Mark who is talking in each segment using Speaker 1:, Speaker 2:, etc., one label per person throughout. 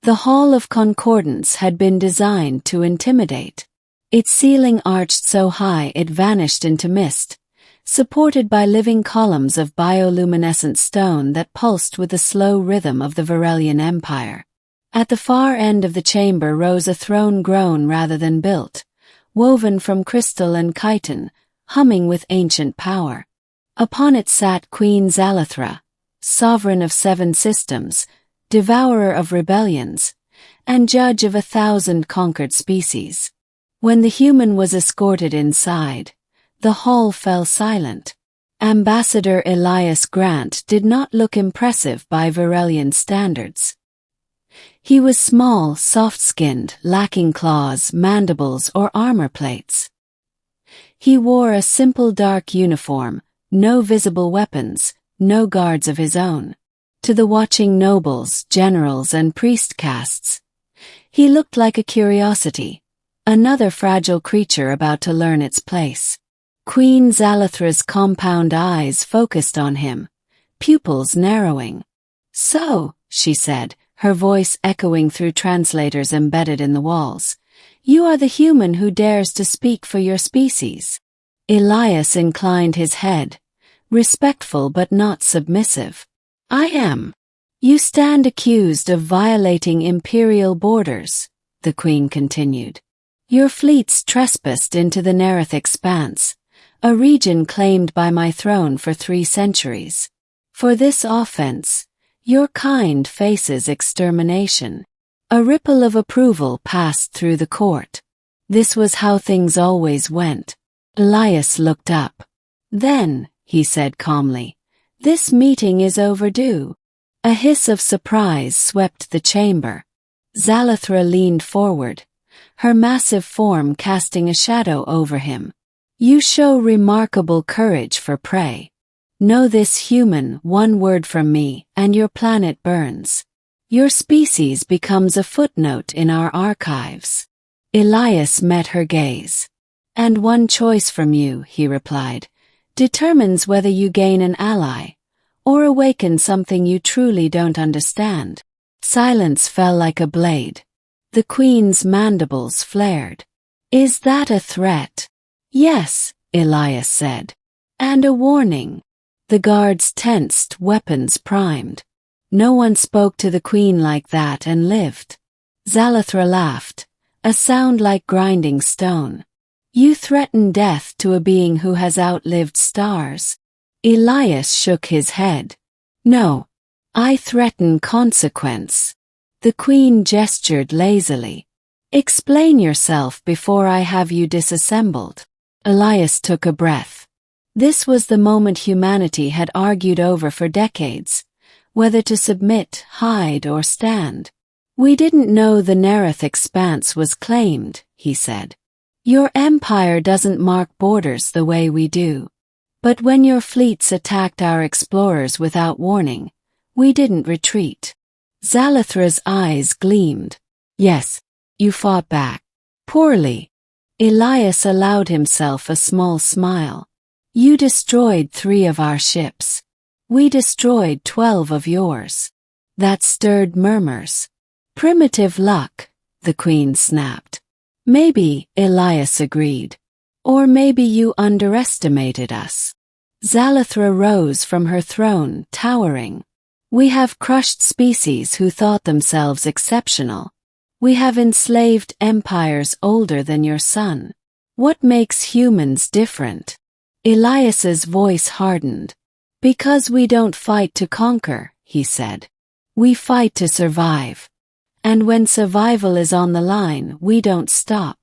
Speaker 1: The Hall of Concordance had been designed to intimidate. Its ceiling arched so high it vanished into mist, supported by living columns of bioluminescent stone that pulsed with the slow rhythm of the Varelian Empire. At the far end of the chamber rose a throne grown rather than built, woven from crystal and chitin, humming with ancient power. Upon it sat Queen Xylothra, sovereign of 7 systems, devourer of rebellions, and judge of 1,000 conquered species. When the human was escorted inside, the hall fell silent. Ambassador Elias Grant did not look impressive by Varelian standards. He was small, soft-skinned, lacking claws, mandibles, or armor plates. He wore a simple dark uniform, no visible weapons, no guards of his own. To the watching nobles, generals, and priest castes, he looked like a curiosity, another fragile creature about to learn its place. Queen Xylothra's compound eyes focused on him, pupils narrowing. "So," she said, her voice echoing through translators embedded in the walls, "you are the human who dares to speak for your species." Elias inclined his head, respectful but not submissive. "I am. You stand accused of violating imperial borders," the queen continued. "Your fleets trespassed into the Nerith Expanse, a region claimed by my throne for 3 centuries. For this offense, your kind faces extermination." A ripple of approval passed through the court. This was how things always went. Elias looked up. "Then," he said calmly, "this meeting is overdue." A hiss of surprise swept the chamber. Xylothra leaned forward, her massive form casting a shadow over him. "You show remarkable courage for prey. Know this, human, 1 word from me, and your planet burns. Your species becomes a footnote in our archives." Elias met her gaze. "And 1 choice from you," he replied, "determines whether you gain an ally, or awaken something you truly don't understand." Silence fell like a blade. The queen's mandibles flared. "Is that a threat?" "Yes," Elias said. "And a warning." The guards tensed, weapons primed. No one spoke to the queen like that and lived. Xylothra laughed, a sound like grinding stone. "You threaten death to a being who has outlived stars." Elias shook his head. "No. I threaten consequence." The queen gestured lazily. "Explain yourself before I have you disassembled." Elias took a breath. This was the moment humanity had argued over for decades, whether to submit, hide, or stand. "We didn't know the Nerith Expanse was claimed," he said. "Your empire doesn't mark borders the way we do. But when your fleets attacked our explorers without warning, we didn't retreat." Xylothra's eyes gleamed. "Yes, you fought back. Poorly." Elias allowed himself a small smile. "You destroyed 3 of our ships. We destroyed 12 of yours." That stirred murmurs. "Primitive luck," the queen snapped. "Maybe," Elias agreed. "Or maybe you underestimated us." Xylothra rose from her throne, towering. "We have crushed species who thought themselves exceptional. We have enslaved empires older than your sun. What makes humans different?" Elias's voice hardened. "Because we don't fight to conquer," he said. "We fight to survive. And when survival is on the line, we don't stop."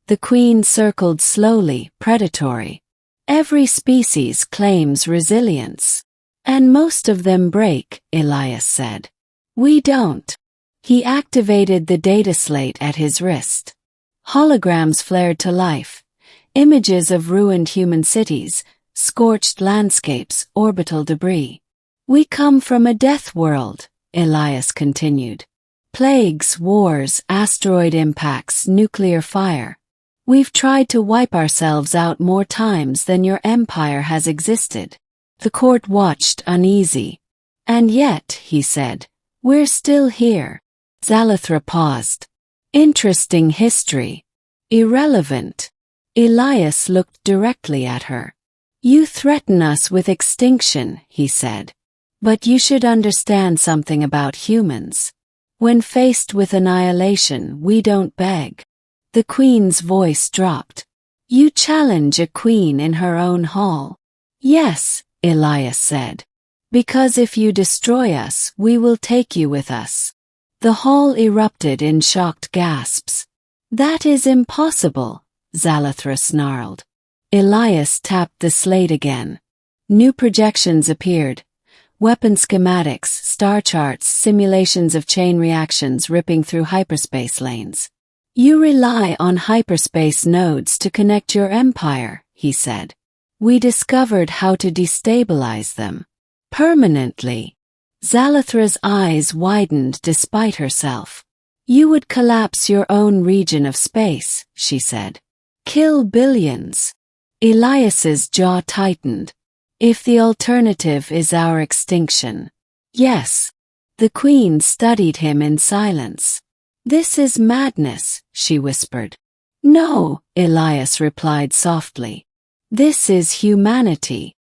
Speaker 1: The queen circled slowly, predatory. "Every species claims resilience. And most of them break," Elias said. "We don't." He activated the data slate at his wrist. Holograms flared to life. Images of ruined human cities, scorched landscapes, orbital debris. "We come from a death world," Elias continued. "Plagues, wars, asteroid impacts, nuclear fire. We've tried to wipe ourselves out more times than your empire has existed." The court watched uneasy. "And yet," he said, "we're still here." Xylothra paused. Interesting history. Irrelevant. Elias looked directly at her. You threaten us with extinction, he said. But you should understand something about humans. When faced with annihilation, we don't beg. The queen's voice dropped. You challenge a queen in her own hall. Yes, Elias said. Because if you destroy us, we will take you with us. The hall erupted in shocked gasps. That is impossible, Xylothra snarled. Elias tapped the slate again. New projections appeared. Weapon schematics, star charts, simulations of chain reactions ripping through hyperspace lanes. You rely on hyperspace nodes to connect your empire, he said. We discovered how to destabilize them. Permanently. Xylothra's eyes widened despite herself. You would collapse your own region of space, she said. Kill billions. Elias's jaw tightened. If the alternative is our extinction. Yes. The queen studied him in silence. This is madness, she whispered. No, Elias replied softly. This is humanity.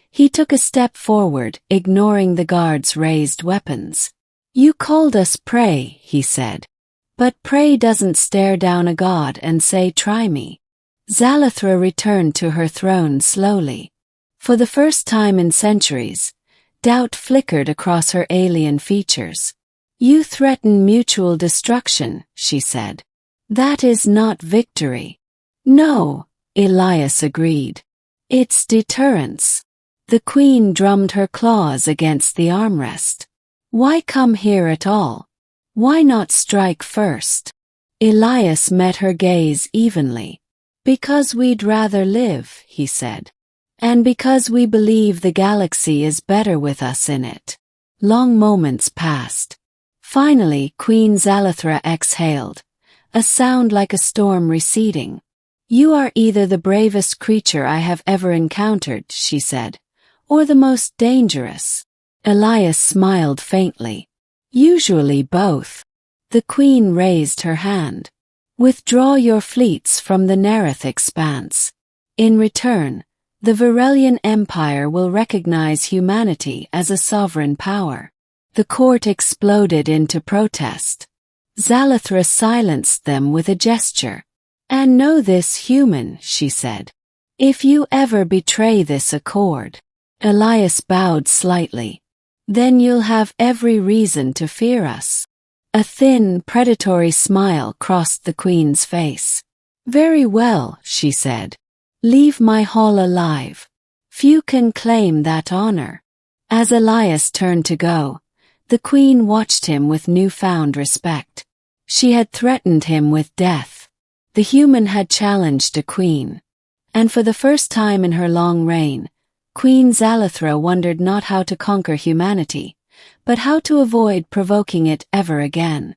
Speaker 1: He took a step forward, ignoring the guard's raised weapons. You called us prey, he said. But prey doesn't stare down a god and say, try me. Xylothra returned to her throne slowly. For the first time in centuries, doubt flickered across her alien features. You threaten mutual destruction, she said. That is not victory. No, Elias agreed. It's deterrence. The queen drummed her claws against the armrest. Why come here at all? Why not strike first? Elias met her gaze evenly. Because we'd rather live, he said. And because we believe the galaxy is better with us in it. Long moments passed. Finally, Queen Xylothra exhaled, a sound like a storm receding. You are either the bravest creature I have ever encountered, she said, or the most dangerous. Elias smiled faintly. Usually both. The queen raised her hand. Withdraw your fleets from the Nereth expanse. In return, the Varelian Empire will recognize humanity as a sovereign power. The court exploded into protest. Xylothra silenced them with a gesture. And know this, human, she said. If you ever betray this accord. Elias bowed slightly. Then you'll have every reason to fear us. A thin, predatory smile crossed the queen's face. Very well, she said. Leave my hall alive. Few can claim that honor. As Elias turned to go, the queen watched him with newfound respect. She had threatened him with death. The human had challenged a queen. And for the first time in her long reign, Queen Xylothra wondered not how to conquer humanity, but how to avoid provoking it ever again.